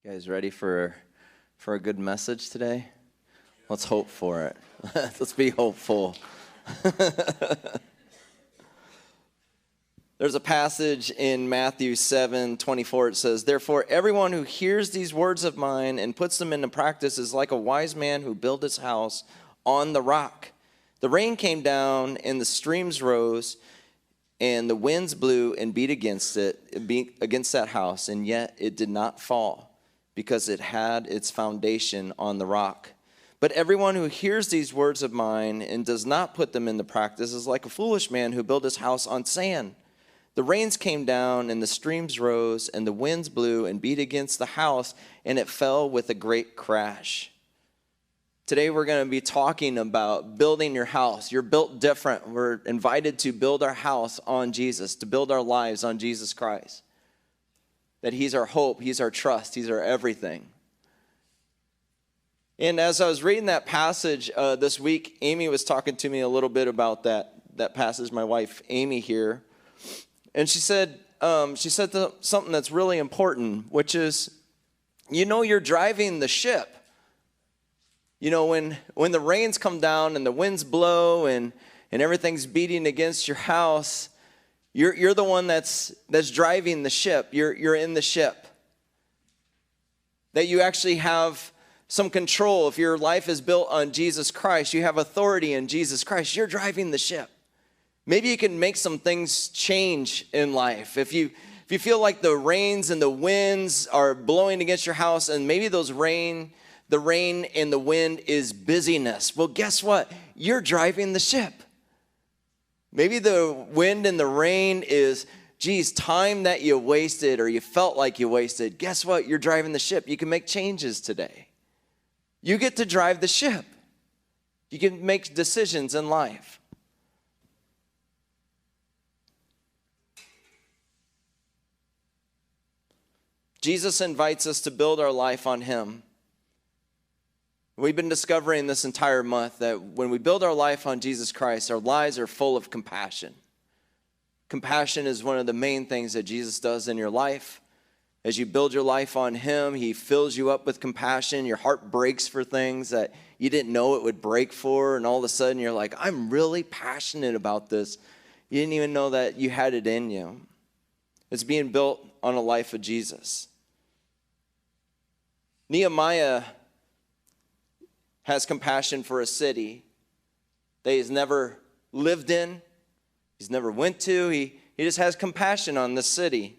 You guys ready for a good message today? Let's hope for it. Let's be hopeful. There's a passage in Matthew 7:24. It says, "Therefore, everyone who hears these words of mine and puts them into practice is like a wise man who built his house on the rock. The rain came down and the streams rose, and the winds blew and beat against that house, and yet it did not fall, because it had its foundation on the rock. But everyone who hears these words of mine and does not put them into practice is like a foolish man who built his house on sand. The rains came down and the streams rose and the winds blew and beat against the house, and it fell with a great crash." Today we're going to be talking about building your house. You're built different. We're invited to build our house on Jesus, to build our lives on Jesus Christ. That He's our hope, He's our trust, He's our everything. And as I was reading that passage this week, Amy was talking to me a little bit about that passage, my wife Amy here. And she said something that's really important, which is, you're driving the ship. When the rains come down and the winds blow and everything's beating against your house, you're the one that's driving the ship. You're in the ship. That you actually have some control. If your life is built on Jesus Christ, you have authority in Jesus Christ. You're driving the ship. Maybe you can make some things change in life. If you feel like the rains and the winds are blowing against your house, and maybe the rain and the wind is busyness. Well, guess what? You're driving the ship. Maybe the wind and the rain is, time that you wasted or you felt like you wasted. Guess what? You're driving the ship. You can make changes today. You get to drive the ship. You can make decisions in life. Jesus invites us to build our life on Him. We've been discovering this entire month that when we build our life on Jesus Christ, our lives are full of compassion. Compassion is one of the main things that Jesus does in your life. As you build your life on Him, He fills you up with compassion. Your heart breaks for things that you didn't know it would break for, and all of a sudden you're like, I'm really passionate about this. You didn't even know that you had it in you. It's being built on a life of Jesus. Nehemiah has compassion for a city that he's never lived in, he's never went to. He just has compassion on this city.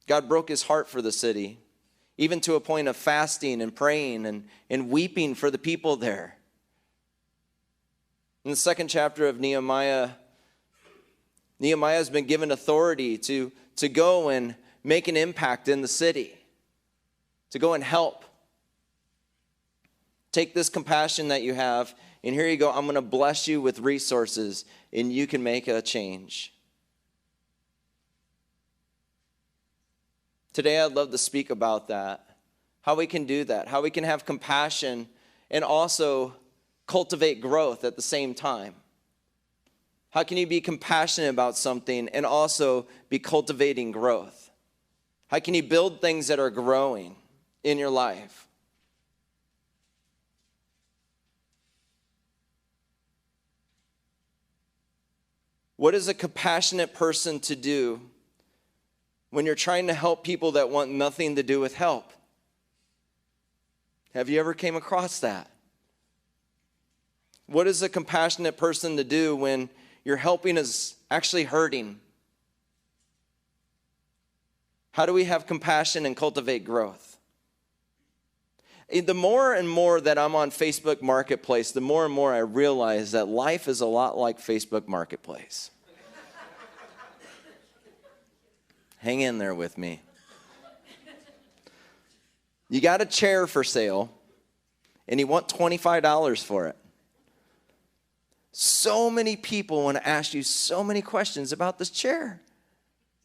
God broke his heart for the city, even to a point of fasting and praying and weeping for the people there. In the second chapter of Nehemiah, Nehemiah has been given authority to go and make an impact in the city, to go and help. Take this compassion that you have, and here you go. I'm going to bless you with resources, and you can make a change. Today, I'd love to speak about that, how we can do that, how we can have compassion and also cultivate growth at the same time. How can you be compassionate about something and also be cultivating growth? How can you build things that are growing in your life? What is a compassionate person to do when you're trying to help people that want nothing to do with help? Have you ever came across that? What is a compassionate person to do when your helping is actually hurting? How do we have compassion and cultivate growth? The more and more that I'm on Facebook Marketplace, the more and more I realize that life is a lot like Facebook Marketplace. Hang in there with me. You got a chair for sale, and you want $25 for it. So many people want to ask you so many questions about this chair.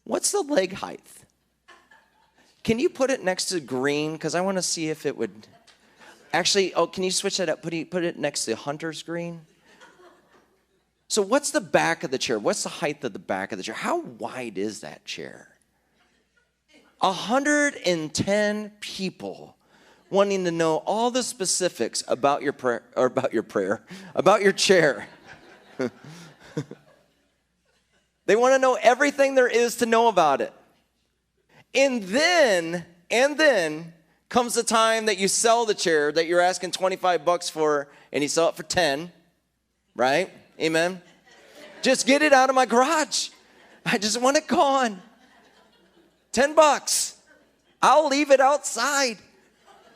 What's the leg height? Can you put it next to green? Because I want to see if it would... Actually, can you switch that up? Put it next to hunter's green. So what's the back of the chair? What's the height of the back of the chair? How wide is that chair? 110 people wanting to know all the specifics about your prayer, or about your chair. They want to know everything there is to know about it. And then comes the time that you sell the chair that you're asking $25 for, and you sell it for 10, right? Amen. Just get it out of my garage. I just want it gone. $10. I'll leave it outside.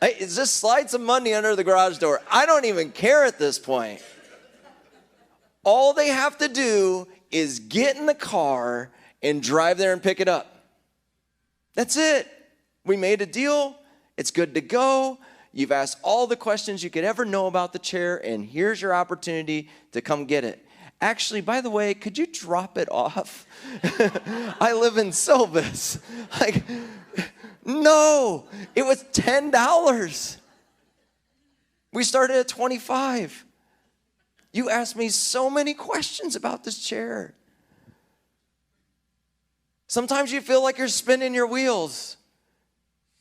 Just slide some money under the garage door. I don't even care at this point. All they have to do is get in the car and drive there and pick it up. That's it. We made a deal. It's good to go. You've asked all the questions you could ever know about the chair, and here's your opportunity to come get it. Actually, by the way, could you drop it off? I live in Silvis. No, it was $10. We started at $25. You asked me so many questions about this chair. Sometimes you feel like you're spinning your wheels.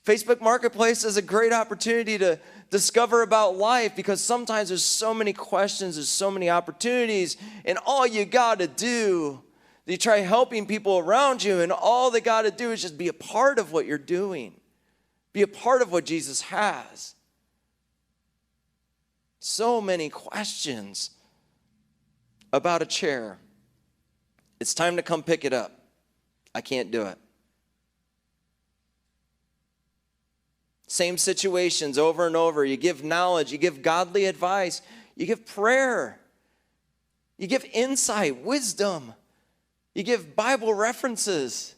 Facebook Marketplace is a great opportunity to discover about life, because sometimes there's so many questions, there's so many opportunities, and all you got to do, you try helping people around you, and all they got to do is just be a part of what you're doing. Be a part of what Jesus has. So many questions about a chair. It's time to come pick it up. I can't do it. Same situations over and over. You give knowledge, you give godly advice, you give prayer, you give insight, wisdom, you give Bible references.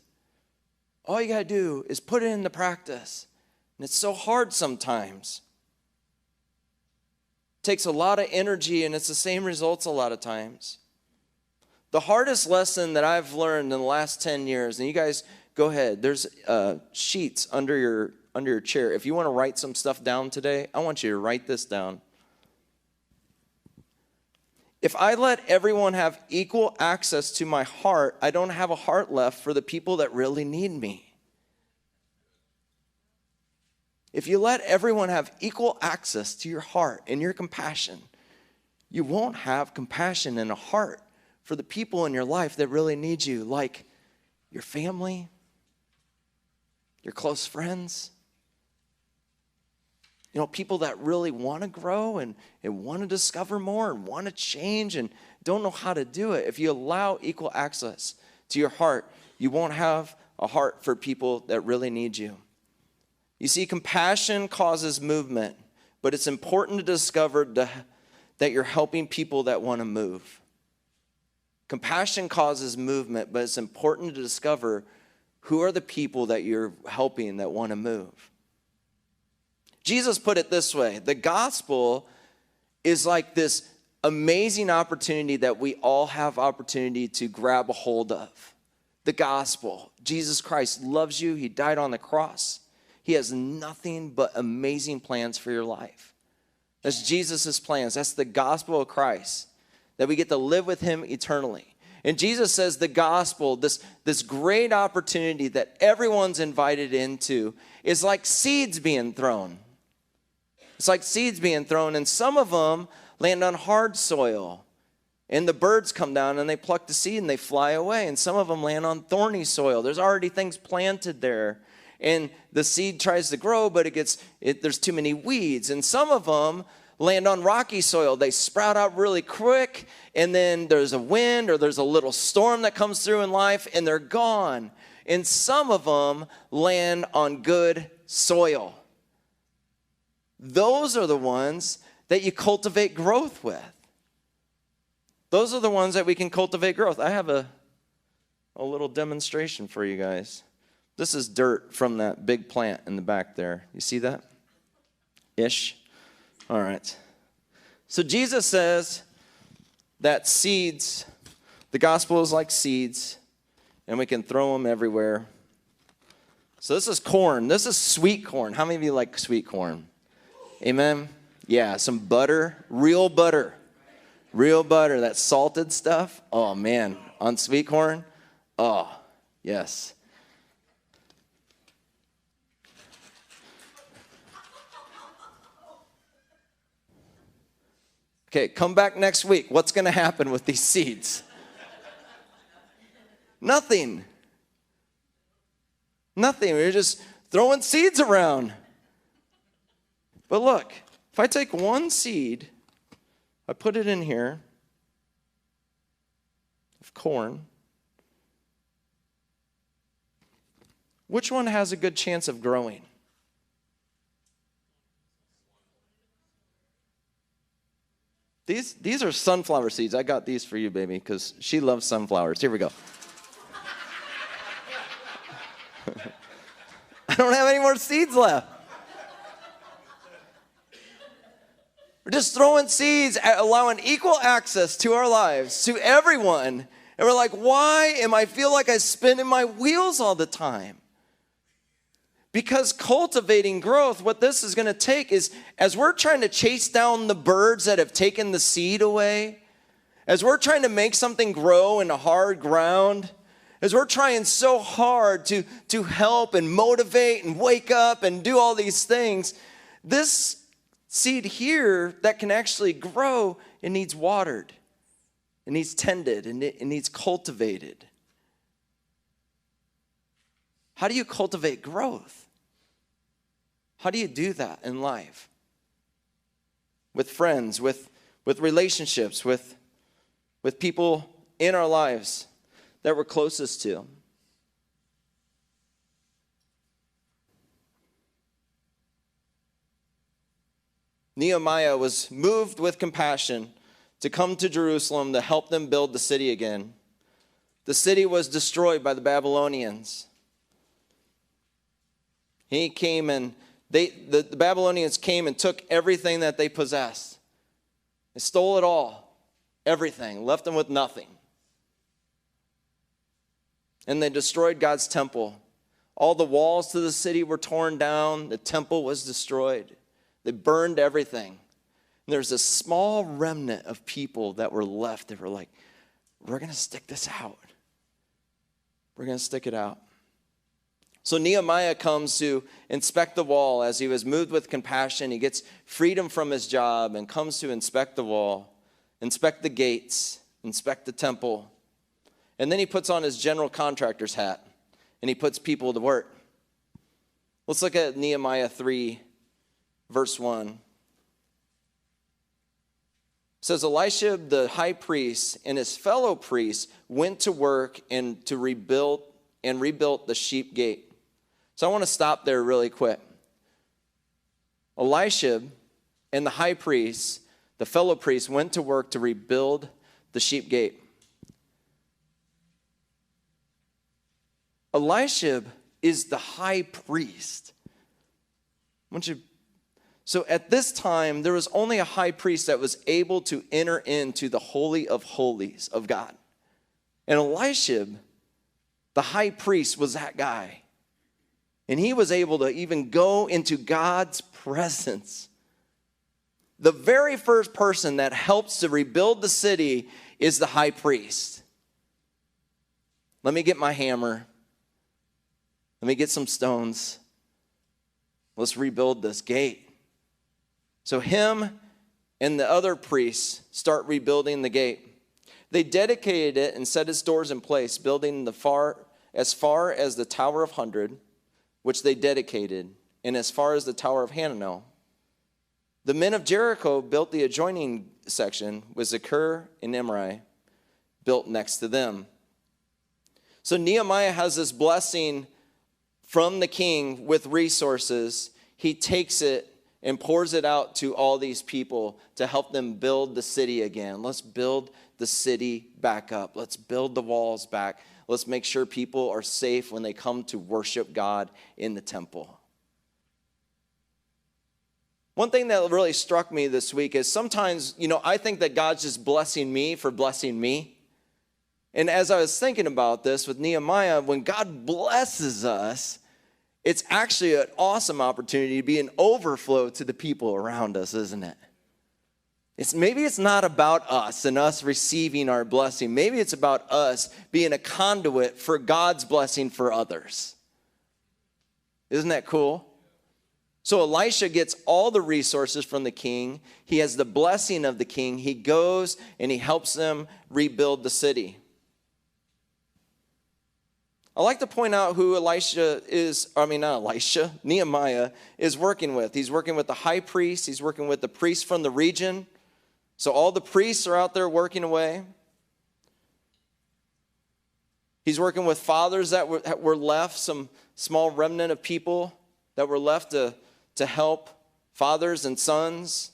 All you got to do is put it into practice. And it's so hard sometimes. It takes a lot of energy, and it's the same results a lot of times. The hardest lesson that I've learned in the last 10 years, and you guys go ahead, there's sheets under your chair. If you want to write some stuff down today, I want you to write this down. If I let everyone have equal access to my heart, I don't have a heart left for the people that really need me. If you let everyone have equal access to your heart and your compassion, you won't have compassion and a heart for the people in your life that really need you, like your family, your close friends. You know, people that really want to grow and want to discover more and want to change and don't know how to do it. If you allow equal access to your heart, you won't have a heart for people that really need you. You see, compassion causes movement, but it's important to discover that you're helping people that want to move. Compassion causes movement, but it's important to discover who are the people that you're helping that want to move. Jesus put it this way: the gospel is like this amazing opportunity that we all have opportunity to grab a hold of. The gospel. Jesus Christ loves you. He died on the cross. He has nothing but amazing plans for your life. That's Jesus' plans. That's the gospel of Christ, that we get to live with him eternally. And Jesus says the gospel, this great opportunity that everyone's invited into, is like seeds being thrown. It's like seeds being thrown, and some of them land on hard soil. And the birds come down and they pluck the seed and they fly away. And some of them land on thorny soil. There's already things planted there. And the seed tries to grow, but there's too many weeds. And some of them land on rocky soil. They sprout out really quick, and then there's a wind or there's a little storm that comes through in life, and they're gone. And some of them land on good soil. Those are the ones that you cultivate growth with. Those are the ones that we can cultivate growth. I have a little demonstration for you guys. This is dirt from that big plant in the back there. You see that? Ish. All right. So Jesus says that seeds, the gospel is like seeds, and we can throw them everywhere. So this is corn. This is sweet corn. How many of you like sweet corn? Amen? Yeah, some butter, real butter. Real butter, that salted stuff. Oh, man, on sweet corn. Oh, yes. Okay, come back next week. What's going to happen with these seeds? Nothing. Nothing. We're just throwing seeds around. But look, if I take one seed, I put it in here of corn, which one has a good chance of growing? These are sunflower seeds. I got these for you, baby, because she loves sunflowers. Here we go. I don't have any more seeds left. We're just throwing seeds, allowing equal access to our lives, to everyone. And we're like, why am I feel like I'm spinning my wheels all the time? Because cultivating growth, what this is going to take is, as we're trying to chase down the birds that have taken the seed away, as we're trying to make something grow in a hard ground, as we're trying so hard to help and motivate and wake up and do all these things, this seed here that can actually grow, it needs watered, it needs tended, and it needs cultivated. How do you cultivate growth? How do you do that in life? With friends, with relationships, with people in our lives that we're closest to. Nehemiah was moved with compassion to come to Jerusalem to help them build the city again. The city was destroyed by the Babylonians. He came and the Babylonians came and took everything that they possessed. They stole it all, everything, left them with nothing. And they destroyed God's temple. All the walls to the city were torn down. The temple was destroyed. They burned everything. And there's a small remnant of people that were left that were like, we're going to stick this out. We're going to stick it out. So Nehemiah comes to inspect the wall. As he was moved with compassion, he gets freedom from his job and comes to inspect the wall, inspect the gates, inspect the temple. And then he puts on his general contractor's hat and he puts people to work. Let's look at Nehemiah 3, verse 1. It says, Elisha the high priest and his fellow priests went to work and rebuilt the sheep gate. So I want to stop there really quick. Elisha and the high priest, the fellow priests, went to work to rebuild the sheep gate. Elisha is the high priest. So at this time, there was only a high priest that was able to enter into the Holy of Holies of God. And Elisha, the high priest, was that guy. And he was able to even go into God's presence. The very first person that helps to rebuild the city is the high priest. Let me get my hammer. Let me get some stones. Let's rebuild this gate. So him and the other priests start rebuilding the gate. They dedicated it and set its doors in place, building as far as the Tower of 100, which they dedicated, and as far as the Tower of Hananel. The men of Jericho built the adjoining section, with Zakur and Nimri built next to them. So Nehemiah has this blessing from the king with resources. He takes it and pours it out to all these people to help them build the city again. Let's build the city back up. Let's build the walls back. Let's make sure people are safe when they come to worship God in the temple. One thing that really struck me this week is sometimes, I think that God's just blessing me for blessing me. And as I was thinking about this with Nehemiah, when God blesses us, it's actually an awesome opportunity to be an overflow to the people around us, isn't it? Maybe it's not about us and us receiving our blessing. Maybe it's about us being a conduit for God's blessing for others. Isn't that cool? So Elisha gets all the resources from the king. He has the blessing of the king. He goes and he helps them rebuild the city. I like to point out who Nehemiah is working with. He's working with the high priest. He's working with the priests from the region. So all the priests are out there working away. He's working with fathers that were left, some small remnant of people that were left to help, fathers and sons.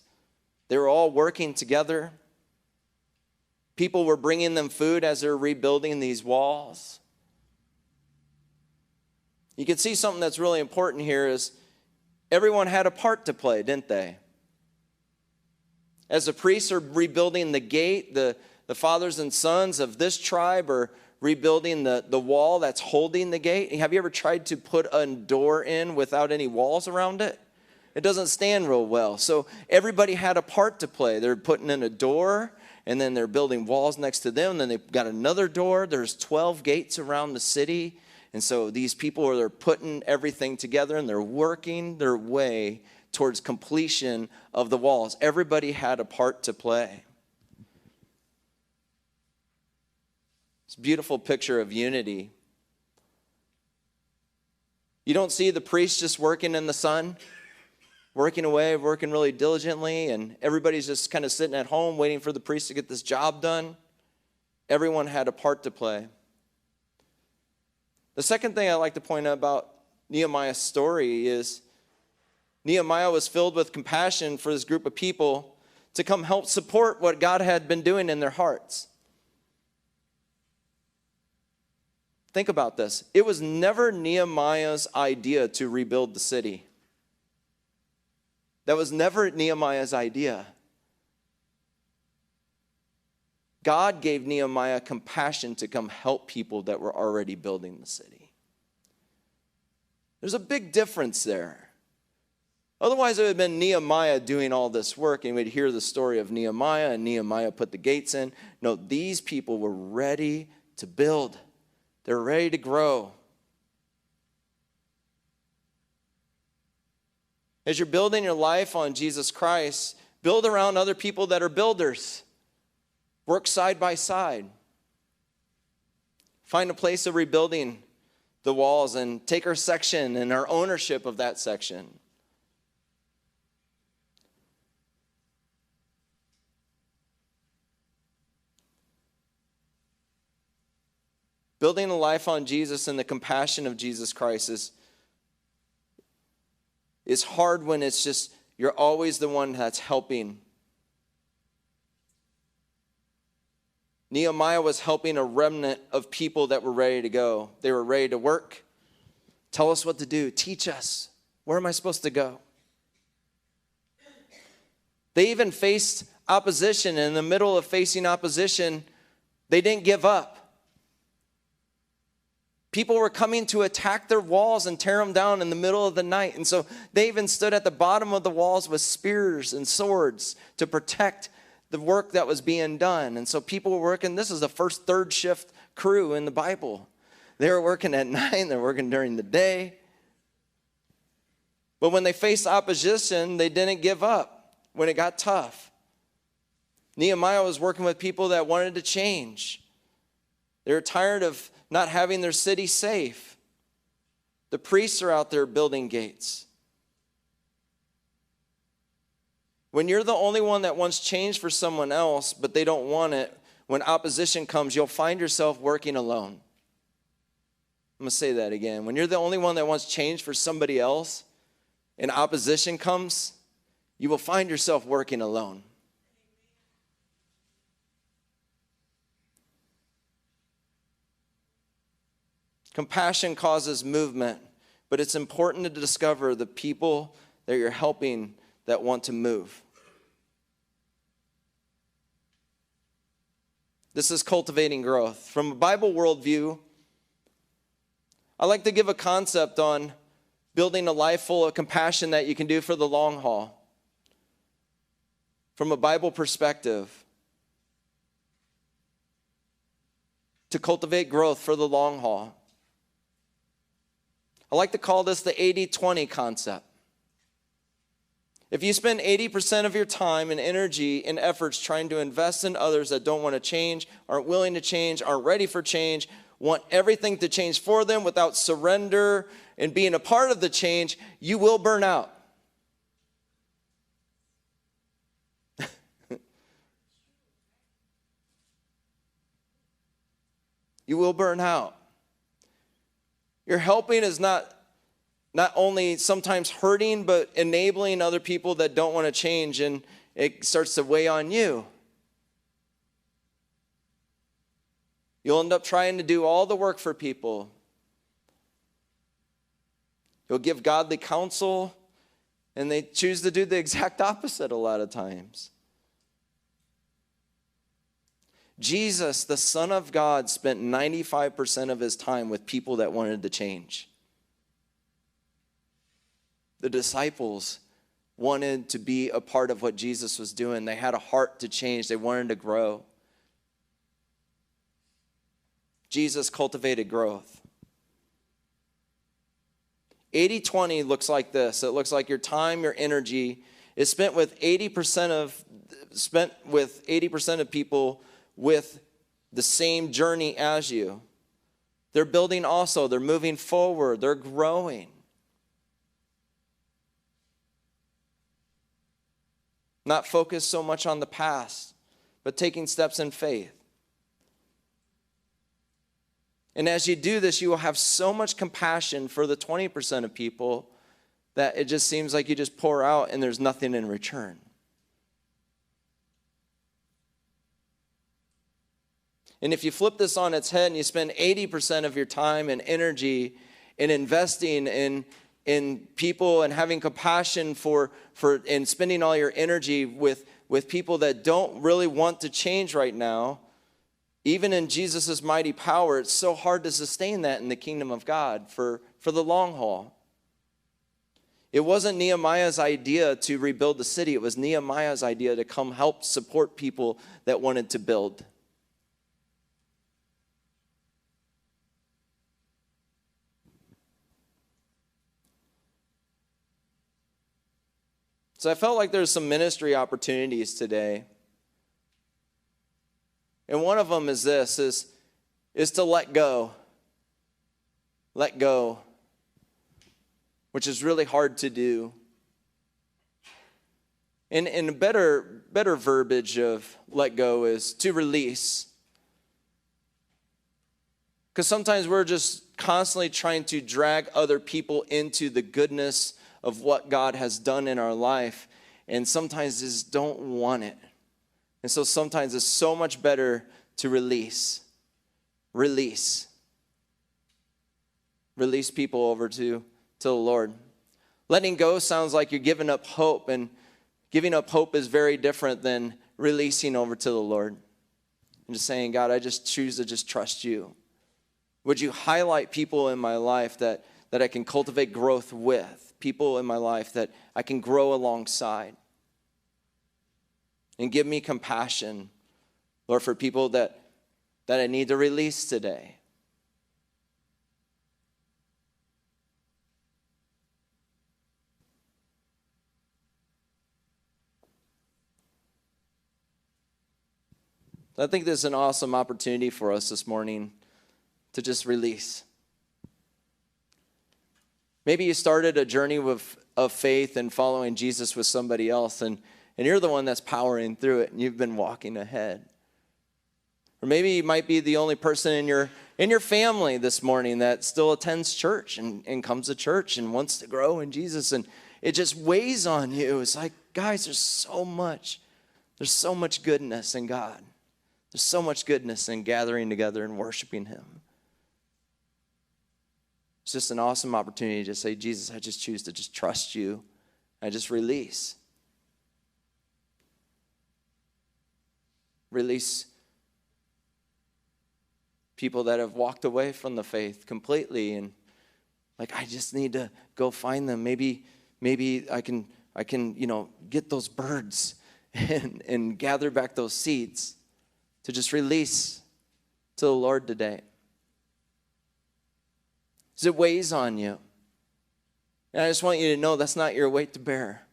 They were all working together. People were bringing them food as they're rebuilding these walls. You can see something that's really important here is everyone had a part to play, didn't they? As the priests are rebuilding the gate, the fathers and sons of this tribe are rebuilding the wall that's holding the gate. Have you ever tried to put a door in without any walls around it? It doesn't stand real well. So everybody had a part to play. They're putting in a door, and then they're building walls next to them. And then they've got another door. There's 12 gates around the city. And so these people they're putting everything together, and they're working their way towards completion of the walls. Everybody had a part to play. It's a beautiful picture of unity. You don't see the priest just working in the sun, working away, working really diligently, and everybody's just kind of sitting at home waiting for the priest to get this job done. Everyone had a part to play. The second thing I like to point out about Nehemiah's story is Nehemiah was filled with compassion for this group of people to come help support what God had been doing in their hearts. Think about this. It was never Nehemiah's idea to rebuild the city. That was never Nehemiah's idea. God gave Nehemiah compassion to come help people that were already building the city. There's a big difference there. Otherwise, it would have been Nehemiah doing all this work, and we'd hear the story of Nehemiah, and Nehemiah put the gates in. No, these people were ready to build. They're ready to grow. As you're building your life on Jesus Christ, build around other people that are builders. Work side by side. Find a place of rebuilding the walls and take our section and our ownership of that section. Building a life on Jesus and the compassion of Jesus Christ is hard when it's just you're always the one that's helping. Nehemiah was helping a remnant of people that were ready to go. They were ready to work. Tell us what to do. Teach us. Where am I supposed to go? They even faced opposition. And in the middle of facing opposition, they didn't give up. People were coming to attack their walls and tear them down in the middle of the night. And so they even stood at the bottom of the walls with spears and swords to protect the work that was being done. And so people were working. This is the first third shift crew in the Bible. They were working at night. They're working during the day. But when they faced opposition, they didn't give up when it got tough. Nehemiah was working with people that wanted to change. They were tired of not having their city safe. The priests are out there building gates. When you're the only one that wants change for someone else, but they don't want it, when opposition comes, you'll find yourself working alone. I'm going to say that again. When you're the only one that wants change for somebody else, and opposition comes, you will find yourself working alone. Compassion causes movement, but it's important to discover the people that you're helping that want to move. This is cultivating growth. From a Bible worldview, I like to give a concept on building a life full of compassion that you can do for the long haul. From a Bible perspective, to cultivate growth for the long haul. I like to call this the 80-20 concept. If you spend 80% of your time and energy and efforts trying to invest in others that don't want to change, aren't willing to change, aren't ready for change, want everything to change for them without surrender and being a part of the change, you will burn out. You will burn out. Your helping is not only sometimes hurting, but enabling other people that don't want to change, and it starts to weigh on you. You'll end up trying to do all the work for people. You'll give godly counsel, and they choose to do the exact opposite a lot of times. Jesus, the Son of God, spent 95% of his time with people that wanted to change. The disciples wanted to be a part of what Jesus was doing. They had a heart to change. They wanted to grow. Jesus cultivated growth. 80-20 looks like this. It looks like your time, your energy is spent with 80% of people with the same journey as you. They're building also. They're moving forward. They're growing. Not focused so much on the past, but taking steps in faith. And as you do this, you will have so much compassion for the 20% of people that it just seems like you just pour out and there's nothing in return. And if you flip this on its head and you spend 80% of your time and energy in investing in people and having compassion for and spending all your energy with people that don't really want to change right now, even in Jesus' mighty power, it's so hard to sustain that in the kingdom of God for the long haul. It wasn't Nehemiah's idea to rebuild the city. It was Nehemiah's idea to come help support people that wanted to build. So I felt like there's some ministry opportunities today. And one of them is this, is to let go. Let go, which is really hard to do. And a better verbiage of let go is to release. Because sometimes we're just constantly trying to drag other people into the goodness of what God has done in our life, and sometimes just don't want it. And so sometimes it's so much better to release. Release people over to the Lord. Letting go sounds like you're giving up hope, and giving up hope is very different than releasing over to the Lord. And just saying, God, I just choose to just trust you. Would you highlight people in my life that I can cultivate growth with? People in my life that I can grow alongside. And give me compassion, Lord, for people that I need to release today. I think this is an awesome opportunity for us this morning to just release. Maybe you started a journey of faith and following Jesus with somebody else, and you're the one that's powering through it, and you've been walking ahead. Or maybe you might be the only person in your family this morning that still attends church and comes to church and wants to grow in Jesus, and it just weighs on you. It's like, guys, there's so much goodness in God. There's so much goodness in gathering together and worshiping him. It's just an awesome opportunity to say, Jesus, I just choose to just trust you. I just release. Release people that have walked away from the faith completely, and like, I just need to go find them. Maybe I can get those birds and gather back those seeds to just release to the Lord today. Because it weighs on you. And I just want you to know that's not your weight to bear.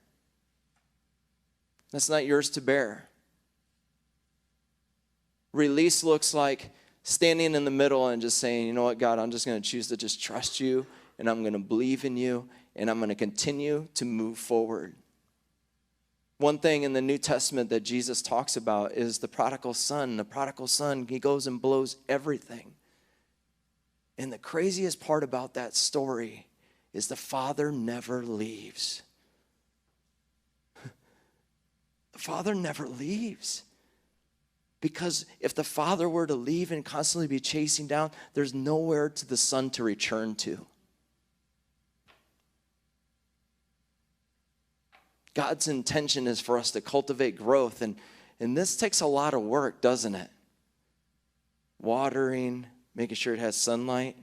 That's not yours to bear. Release looks like standing in the middle and just saying, you know what, God, I'm just going to choose to just trust you, and I'm going to believe in you, and I'm going to continue to move forward. One thing in the New Testament that Jesus talks about is the prodigal son. The prodigal son, he goes and blows everything. And the craziest part about that story is the father never leaves. The father never leaves. Because if the father were to leave and constantly be chasing down, there's nowhere to the son to return to. God's intention is for us to cultivate growth, and this takes a lot of work, doesn't it? Watering, making sure it has sunlight.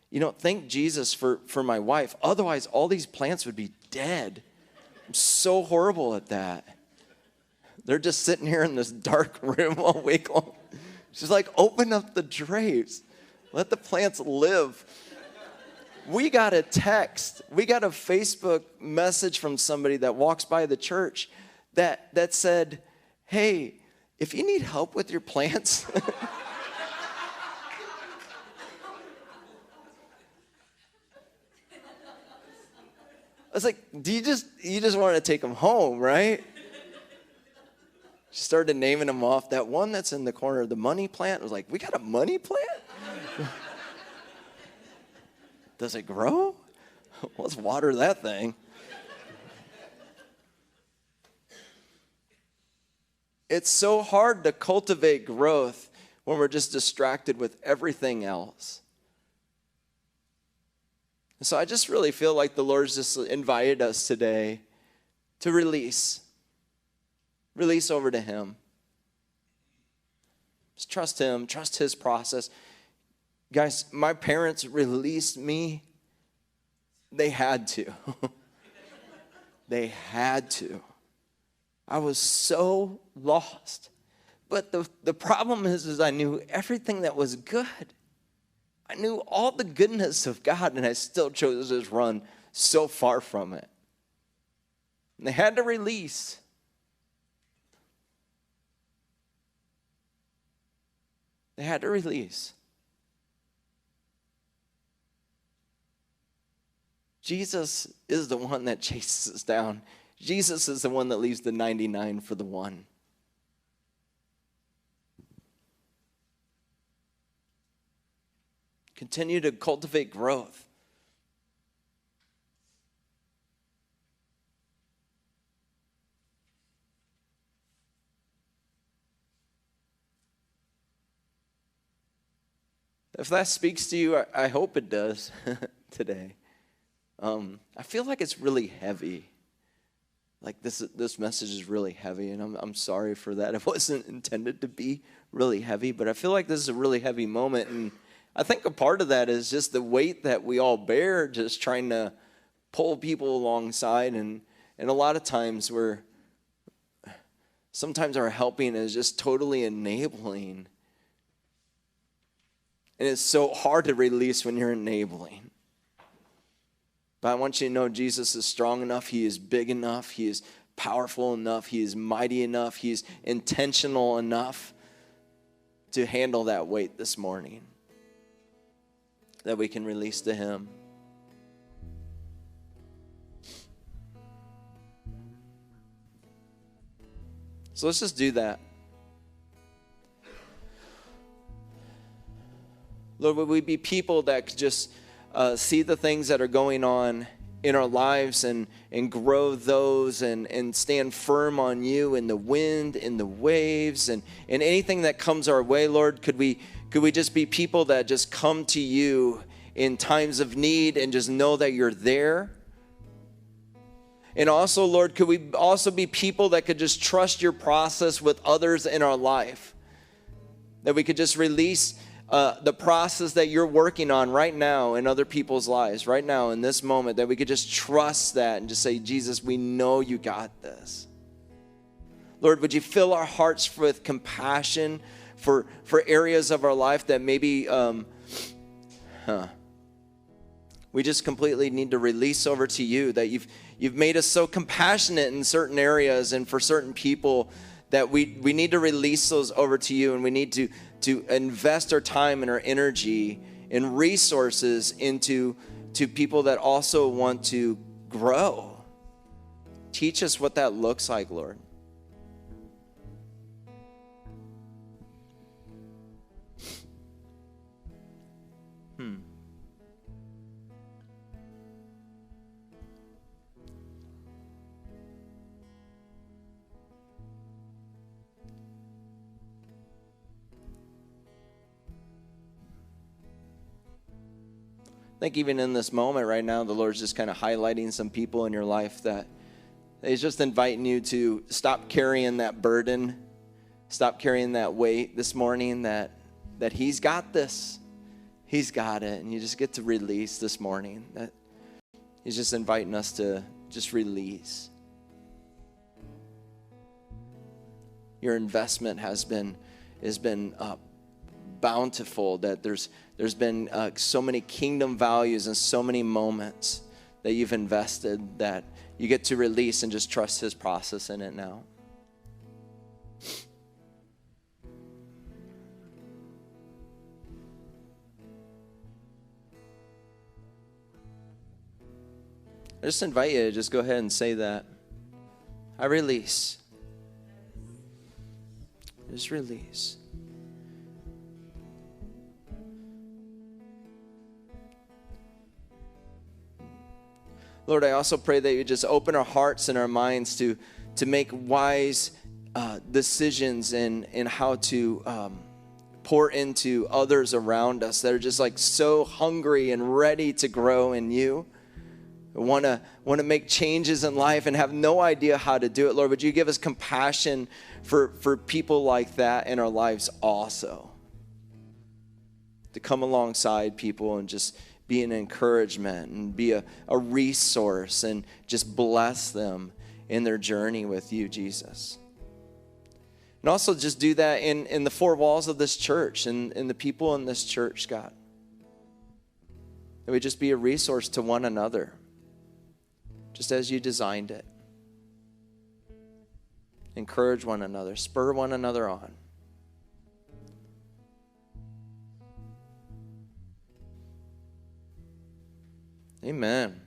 You know, thank Jesus for my wife. Otherwise, all these plants would be dead. I'm so horrible at that. They're just sitting here in this dark room all week long. She's like, open up the drapes. Let the plants live. We got a text. We got a Facebook message from somebody that walks by the church that said, hey, if you need help with your plants. I was like, you just want to take them home, right? She started naming them off. That one that's in the corner, the money plant, I was like, we got a money plant? Does it grow? Let's water that thing. It's so hard to cultivate growth when we're just distracted with everything else. And so I just really feel like the Lord's just invited us today to release. Release over to him. Just trust him, trust his process. Guys, my parents released me. They had to. They had to. I was so lost. But the problem is I knew everything that was good. I knew all the goodness of God, and I still chose to just run so far from it. And they had to release. They had to release. Jesus is the one that chases us down. Jesus is the one that leaves the 99 for the one. Continue to cultivate growth. If that speaks to you, I hope it does today. I feel like it's really heavy. Like this message is really heavy, and I'm sorry for that. It wasn't intended to be really heavy, but I feel like this is a really heavy moment, and I think a part of that is just the weight that we all bear, just trying to pull people alongside, and a lot of times sometimes our helping is just totally enabling. And it's so hard to release when you're enabling. But I want you to know Jesus is strong enough. He is big enough. He is powerful enough. He is mighty enough. He is intentional enough to handle that weight this morning that we can release to him. So let's just do that. Lord, would we be people that could just see the things that are going on in our lives and grow those and stand firm on you in the wind, in the waves, and anything that comes our way, Lord? Could we just be people that just come to you in times of need and just know that you're there? And also, Lord, could we also be people that could just trust your process with others in our life? That we could just release the process that you're working on right now in other people's lives, right now in this moment, that we could just trust that and just say, Jesus, we know you got this. Lord, would you fill our hearts with compassion for areas of our life that maybe we just completely need to release over to you, that you've made us so compassionate in certain areas and for certain people that we need to release those over to you, and we need to invest our time and our energy and resources into people that also want to grow. Teach us what that looks like, Lord. I think even in this moment right now, the Lord's just kind of highlighting some people in your life that He's just inviting you to stop carrying that burden, stop carrying that weight this morning, that He's got this. He's got it. And you just get to release this morning. That He's just inviting us to just release. Your investment has been bountiful, that there's been so many kingdom values and so many moments that you've invested that you get to release and just trust His process in it now. I just invite you to just go ahead and say that. I release. Just release. Lord, I also pray that you just open our hearts and our minds to make wise decisions in how to pour into others around us that are just like so hungry and ready to grow in you. Want to make changes in life and have no idea how to do it. Lord, would you give us compassion for people like that in our lives also? To come alongside people and just be an encouragement and be a resource and just bless them in their journey with you, Jesus. And also just do that in the four walls of this church and in the people in this church, God. That we just be a resource to one another, just as you designed it. Encourage one another, spur one another on. Amen.